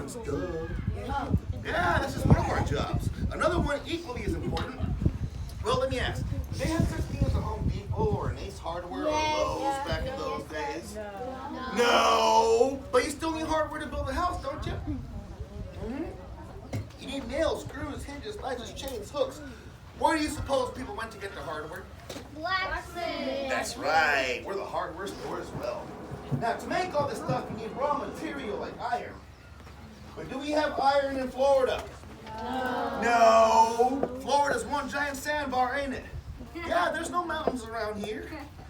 ones, duh. Yeah, that's just one of our jobs. Another one equally as important. Well, let me ask. Did they have such things as a Home Depot or an Ace Hardware or Lowe's back in those days? No. But you still need hardware to build a house, don't you? You need nails, screws, hinges, latches, chains, hooks. Where do you suppose people went to get their hardware? Blacksmith. That's right. We're the hardware store as well. Now, to make all this stuff, you need raw material like iron. But do we have iron in Florida? No. Florida's one giant sandbar, ain't it? Yeah, there's no mountains around here.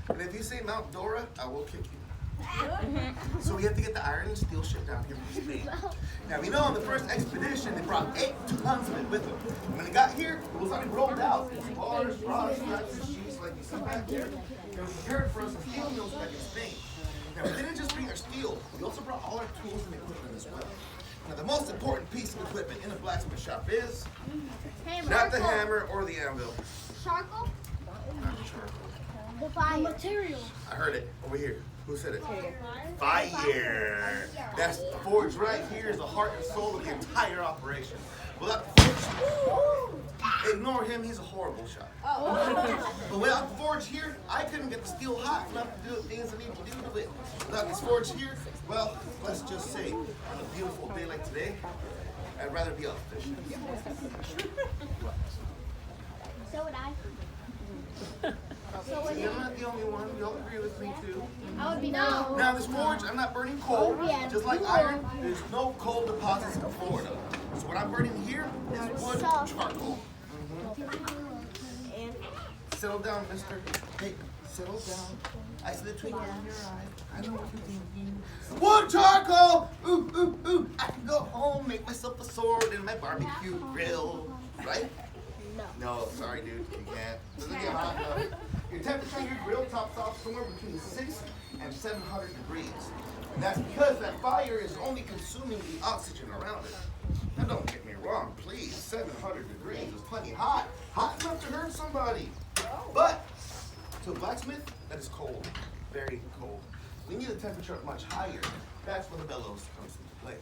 And if you say Mount Dora, I will kick you. So we have to get the iron and steel shit down here from Spain. Now, we know on the first expedition, they brought 8 tons of it with them. And when they got here, it was already rolled out. Bars, rods, straps, and sheets like you see back there. It was prepared for us in steel mills back in Spain. Now, we didn't just bring our steel, we also brought all our tools and equipment as well. Now, the most important piece of equipment in a blacksmith shop is not the hammer or the anvil. Charcoal? Not charcoal. The fire. Material. I heard it over here. Who said it? Fire. That's the forge right here is the heart and soul of the entire operation. Without the forge, ignore him, he's a horrible shot. But without the forge here, I couldn't get the steel hot enough to do the things I need to do to it. Without this forge here, well, let's just say, on a beautiful day like today, I'd rather be out fishing. So would I. See, I'm not the only one. Y'all agree with me too? I would be no. Now this forge, I'm not burning coal. Just like iron, there's no coal deposits in Florida. So what I'm burning here is wood charcoal. Settle down, mister. Hey, settle down. I see the twinkle in your eye. I know what you're thinking. Wood charcoal! Ooh, ooh, ooh. I can go home, make myself a sword and my barbecue grill. Right? No, sorry, dude. You can't. Doesn't get hot enough. Your temperature on your grill tops off somewhere between 600 and 700 degrees. And that's because that fire is only consuming the oxygen around it. Now don't get me wrong, please. 700 degrees is plenty hot. Hot enough to hurt somebody. But to a blacksmith, that is cold. Very cold. We need a temperature much higher. That's where the bellows comes into play.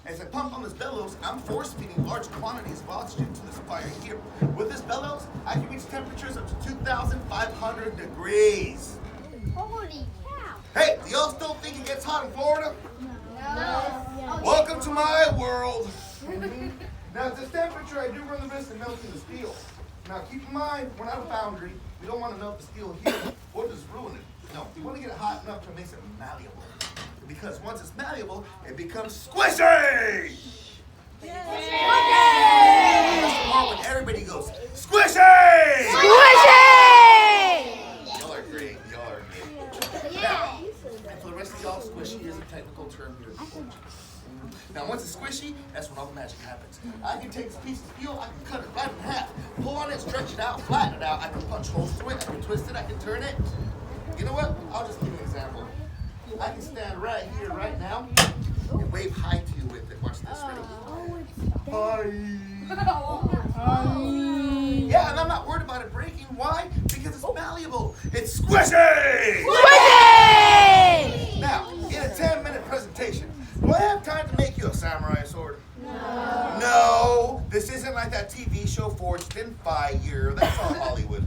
As I pump on this bellows, I'm force feeding large quantities of oxygen to this fire here. With this bellows, I can reach temperatures up to 2,500 degrees. Holy cow. Hey, do y'all still think it gets hot in Florida? No. Welcome to my world. Now at this temperature, I do run the risk of melting the steel. Now keep in mind, we're not a foundry. We don't want to melt the steel here. We'll just ruin it. No, we want to get it hot enough to make it malleable. Because once it's malleable, it becomes squishy! That's the part when everybody goes, squishy! Squishy! Y'all are great, y'all are great. Now, and for the rest of y'all, squishy is a technical term here in the forge. Now, once it's squishy, that's when all the magic happens. I can take this piece of steel, I can cut it right in half, pull on it, stretch it out, flatten it out, I can punch holes through it, I can twist it, I can turn it. You know what? I'll just give you an example. I can stand right here, right now, and wave hi to you with it. Watch this, ready? Hi. Yeah, and I'm not worried about it breaking. Why? Because it's malleable. It's squishy! Squishy! Now, in a 10-minute presentation, do I have time to make you a samurai sword? No. No, this isn't like that TV show Forged in Fire. That's all Hollywood.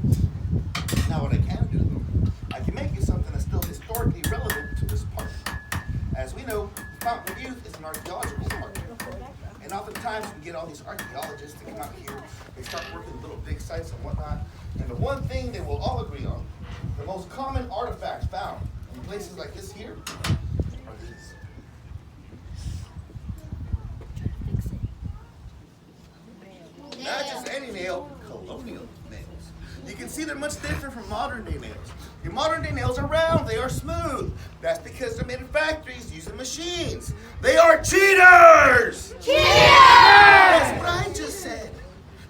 Now, what I can do, though, I can make you something that's still historically relevant to this park. As we know, the Fountain of Youth is an archaeological park. And oftentimes we get all these archaeologists to come out here, they start working little dig sites and whatnot. And the one thing they will all agree on, the most common artifacts found in places like this here are these. Not just any nail, colonial nails. You can see they're much different from modern day nails. Your modern day nails are round, they are smooth. That's because they're made in factories using machines. They are cheaters! Cheaters! That's what I just said.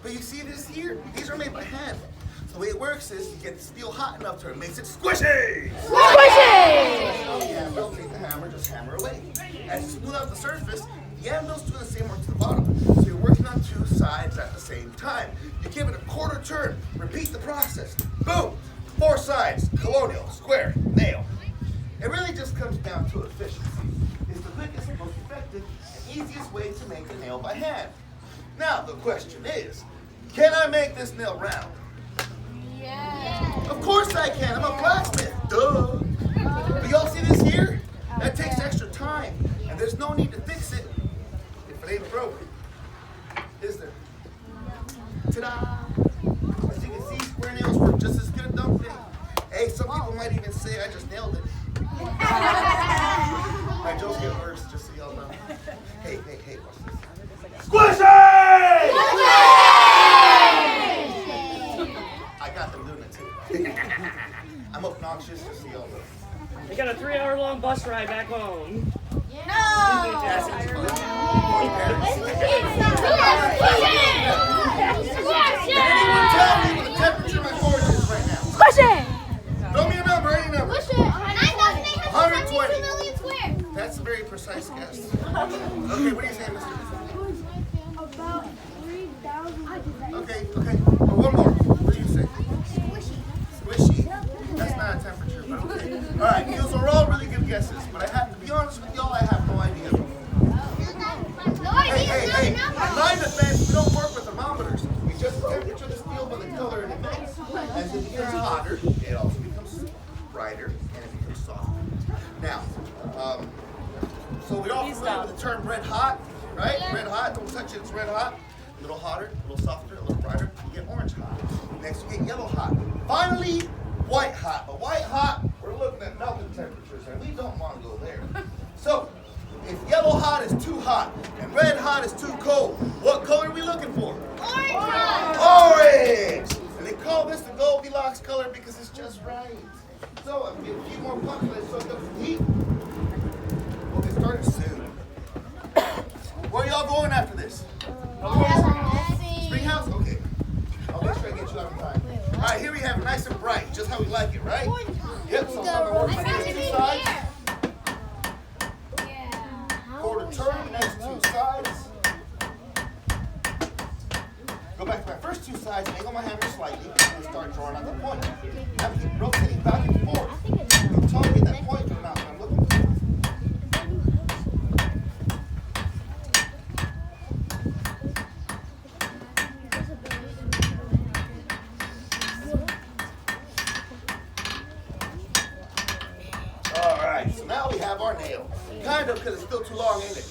But you see this here? These are made by hand. So the way it works is you get the steel hot enough to it makes it squishy! Squishy! Yeah, don't take the hammer, just hammer away. As you smooth out the surface, the anvil's doing the same work to the bottom. So you're working on two sides at the same time. You give it a quarter turn, repeat the process. Boom! 4 sides, colonial, square, nail. It really just comes down to efficiency. It's the quickest, most effective, and easiest way to make a nail by hand. Now, the question is, can I make this nail round? Yeah. Of course I can. I'm a blacksmith. Duh. But y'all see this here? That takes extra time. And there's no need to fix it if it ain't broken. Is there? Ta-da! As you can see, square nails work just as good, don't they? Hey, some people might even say I just nailed it. My jokes get worse, just so y'all know. Hey, watch this. Squishy! I got them doing it too. I'm obnoxious, just so y'all know. We got a 3-hour-long bus ride back home. That's it. Anyone tell me what the temperature of my forge is right now? Squishy. Throw me a number, any number. 120. That's a very precise guess. Okay, what do you say, mister? About 3,000. Okay. One more. What do you say? Squishy. That's not a temperature, but okay. All right, those are all really good guesses, but I have to be honest with y'all, I have no idea. Hey, in my defense, we don't work with thermometers. We just temperature the steel by the color and it makes. As it becomes hotter, it also becomes brighter and it becomes softer. Now, so we're all familiar with the term red hot, right? Red hot, don't touch it, it's red hot. A little hotter, a little softer, a little brighter, you get orange hot. Next we get yellow hot. Finally, white hot. But white hot, we're looking at melting temperatures and we don't want to go there. So, if yellow hot is too hot and red hot is too cold, what color are we looking for? Orange! And they call this the Goldilocks color because it's just right. So, I'll get a few more pucks, let's soak up some heat. We'll get started soon. Where are y'all going after this? Spring house? Okay. I'll make sure I get you out in time. Alright, here we have it nice and bright, just how we like it, right? Yep, so I'm going to work on these two sides. Quarter turn, next two sides. Go back to my first two sides, angle my hammer slightly, and start drawing out the point. Now we keep rotating back and forth. Until I get that point coming out that I'm looking for. Alright, so now we have our nail. Kind of, because it's still too long, ain't it?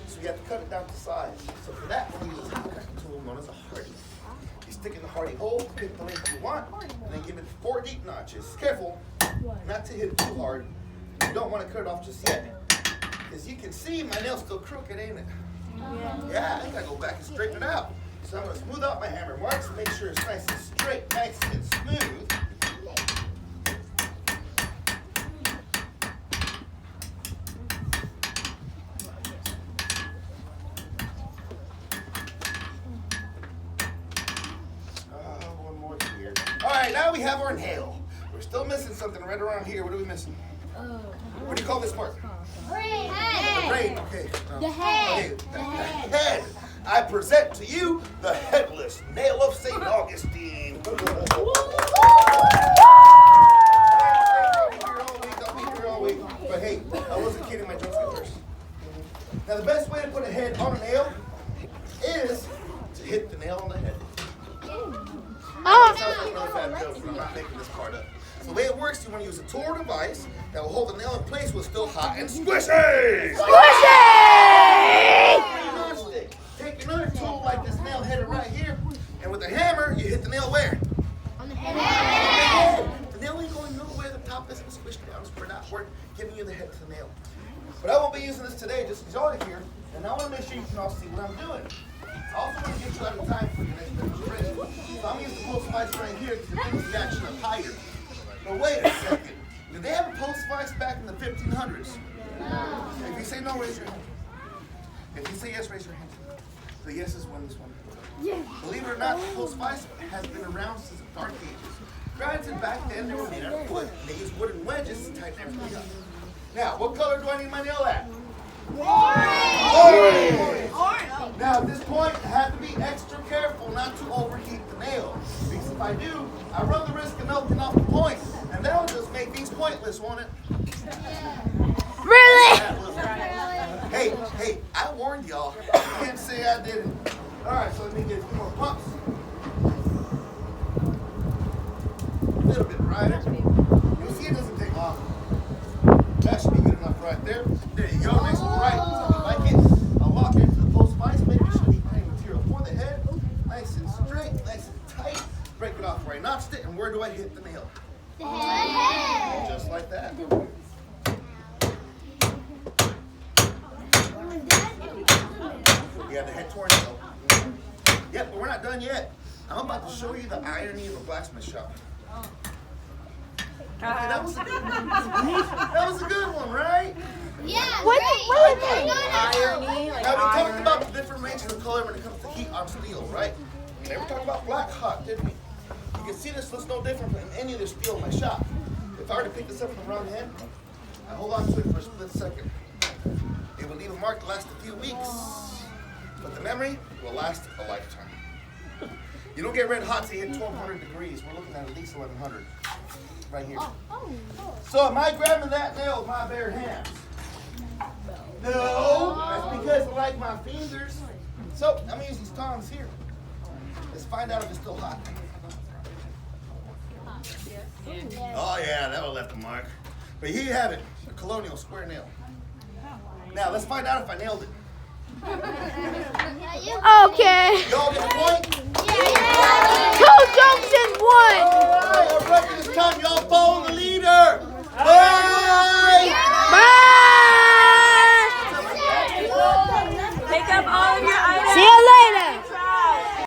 So we have to cut it down to size. So for that, we use a cutting tool known as a hardy. You stick in the hardy hole, pick the length you want, and then give it 4 deep notches. Careful not to hit it too hard. You don't want to cut it off just yet. As you can see, my nail's still crooked, ain't it? Yeah, I gotta go back and straighten it out. So I'm gonna smooth out my hammer marks, make sure it's nice and straight, nice and smooth. Alright, now we have our nail. We're still missing something right around here. What are we missing? What do you call this part? The brain, okay. The head. Okay, the head. I present to you the headless nail of St. Augustine. I'll be here all week. But hey, I wasn't kidding, my jokes get worse. Now the best way to put a head on a nail is to hit the nail on the head. That sounds like another bad joke, but I'm not making this part up. So the way it works, you want to use a tool or device that will hold the nail in place while it's still hot and squishy! Squishy! Non-stick. Take another tool like this nail header right here, and with a hammer, you hit the nail where? On the head. The nail ain't going nowhere. The top isn't squished down. We're not giving you the head to the nail. But I won't be using this today just because y'all are here, and I want to make sure you can all see what I'm doing. I also want to get you out of time for your next demonstration. So I'm going to use the post vice right here because it makes the action up higher. But wait a second. Did they have a post vice back in the 1500s? No. If you say no, raise your hand. If you say yes, raise your hand. The yeses win this one. Yeah. Believe it or not, the post vice has been around since the Dark Ages. Granted, back then they were made out of wood. They used wooden wedges to tighten everything up. Now, what color do I need my nail at? Orange! Now at this point, I have to be extra careful not to overheat the nail. Because if I do, I run the risk of melting off the point. And that'll just make these pointless, won't it? Really? Hey, I warned y'all. You can't say I didn't. All right, so let me get a few more pumps. A little bit brighter. You'll see it doesn't take long. That should be good enough right there. There you go, nice and bright. So you like it? I'll lock it into the post vise, making sure the painting material for the head. Nice and straight, nice and tight. Break it off where I notched it, and where do I hit the nail? The head. Just like that. You got the head torn out. Yep, but we're not done yet. I'm about to show you the irony of a blacksmith shop. Okay, that was a good one, right? Yeah. What great. is it? Irony, like Now we talked iron. about the different ranges of color when it comes to heat on steel, right? We never talked about black hot, did we? You can see this looks no different from any other steel in my shop. If I were to pick this up from the wrong hand, I hold on to it for a split second. It will leave a mark to last a few weeks, but the memory will last a lifetime. You don't get red hot till you hit 1200 degrees. We're looking at least 1100 right here. So am I grabbing that nail with my bare hands? No, that's because I like my fingers. So I'm gonna use these tongs here. Let's find out if it's still hot. Oh yeah, that one left a mark. But here you have it, a colonial square nail. Now let's find out if I nailed it. Okay. Y'all get the point? Yeah. Two jumps in